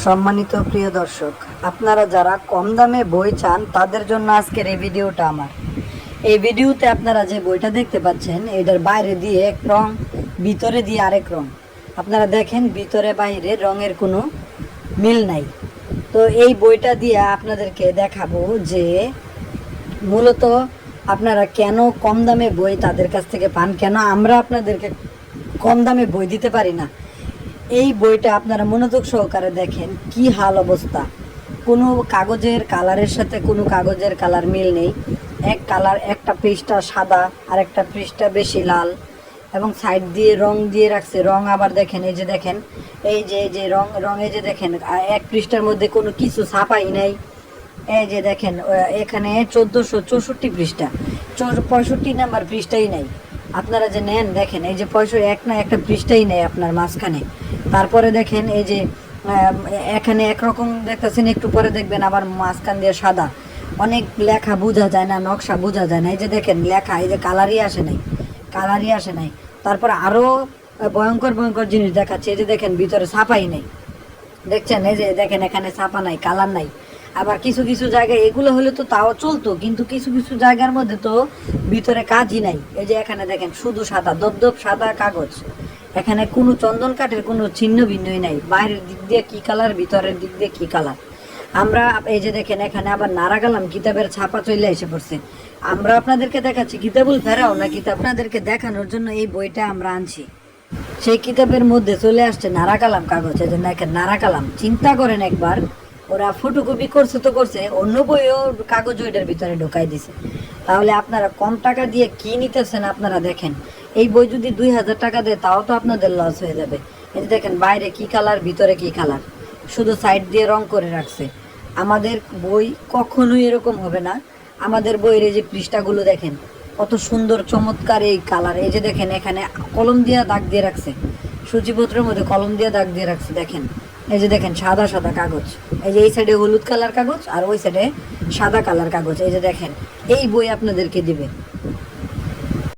সম্মানিত প্রিয় দর্শক, আপনারা যারা কম দামে বই চান তাদের জন্য আজকের এই ভিডিওটা আমার। এই ভিডিওতে আপনারা যে বইটা দেখতে পাচ্ছেন, এটার বাইরে দিয়ে এক রং, ভিতরে দিয়ে আরেক রং। আপনারা দেখেন ভিতরে বাইরে রঙের কোনো মিল নাই। তো এই বইটা দিয়ে আপনাদেরকে দেখাবো যে মূলত আপনারা কেন কম দামে বই তাদের কাছ থেকে পান, কেন আমরা আপনাদেরকে কম দামে বই দিতে পারি না। এই বইটা আপনারা মনোযোগ সহকারে দেখেন, কি হাল অবস্থা। কোনো কাগজের কালারের সাথে কোনো কাগজের কালার মিল নেই। এক কালার, একটা পৃষ্ঠা সাদা আর একটা পৃষ্ঠা বেশি লাল, এবং সাইড দিয়ে রং দিয়ে রাখছে। রং আবার দেখেন, এই যে দেখেন, এই যে রং এই যে দেখেন, এক পৃষ্ঠার মধ্যে কোনো কিছু ছাপাই নাই। এই যে দেখেন, এখানে 1464 পৃষ্ঠা, 65 নাম্বার পৃষ্ঠাই নাই। আপনারা যে নেন দেখেন, এই যে 65 একটা পৃষ্ঠাই নেই আপনার মাঝখানে। তারপরে দেখেন এই যে এখানে একরকম দেখতেছেন, একটু পরে দেখবেন আবার মাঝখান দিয়ে সাদা। অনেক লেখা বোঝা যায় না, নকশা বোঝা যায় না। এই যে দেখেন লেখা, এই যে কালারই আসে নাই। তারপর আরও ভয়ঙ্কর ভয়ঙ্কর জিনিস দেখাচ্ছে। এই যে দেখেন ভিতরে ছাপাই নেই, দেখছেন? এই যে দেখেন এখানে ছাপা নাই, কালার নাই। আবার কিছু কিছু জায়গায় এগুলো হলে তো তাও চলতো, কিন্তু কিছু কিছু জায়গার মধ্যে তো ভিতরে কাজই নাই। এই যে এখানে দেখেন শুধু সাদা, দপদপ সাদা কাগজ। এখানে কোনো চন্দন কাঠের কোনো ছিন্ন ভিন্নই নাই। বাইরের দিক দিয়ে কি কালার, ভিতরের দিক দিয়ে কি কালার। আমরা এই যে দেখেন এখানে আবার নারা কালাম কিতাবের ছাপা চলে এসে পড়ছে। আমরা আপনাদেরকে দেখাচ্ছি কিতাবুল ফেরাও না কিতাব, আপনাদেরকে দেখানোর জন্য এই বইটা আমরা আনছি। সেই কিতাবের মধ্যে চলে আসছে নারা কালাম কাগজ। এই যে দেখেন নারা কালাম। চিন্তা করেন একবার, ওরা ফটোকপি করছে তো করছে, অন্য বইও কাগজ ওইটার ভিতরে ঢোকাই দিছে। তাহলে আপনারা কম টাকা দিয়ে কি নিতেছেন আপনারা দেখেন। এই বই যদি 2000 টাকা দেয় তাও তো আপনাদের লস হয়ে যাবে। এই যে দেখেন বাইরে কি কালার, ভিতরে কি কালার, শুধু সাইড দিয়ে রং করে রাখছে। আমাদের বই কখনোই এরকম হবে না। আমাদের বইয়ের এই যে পৃষ্ঠাগুলো দেখেন কত সুন্দর চমৎকার এই কালার। এই যে দেখেন এখানে কলম দিয়ে দাগ দিয়ে রাখছে, সূচিপত্রের মধ্যে কলম দিয়ে দাগ দিয়ে রাখছে। দেখেন এই যে দেখেন সাদা সাদা কাগজ। এই যে এই সাইডে হলুদ কালার কাগজ আর ওই সাইডে সাদা কালার কাগজ। এই যে দেখেন এই বই আপনাদেরকে দিবে।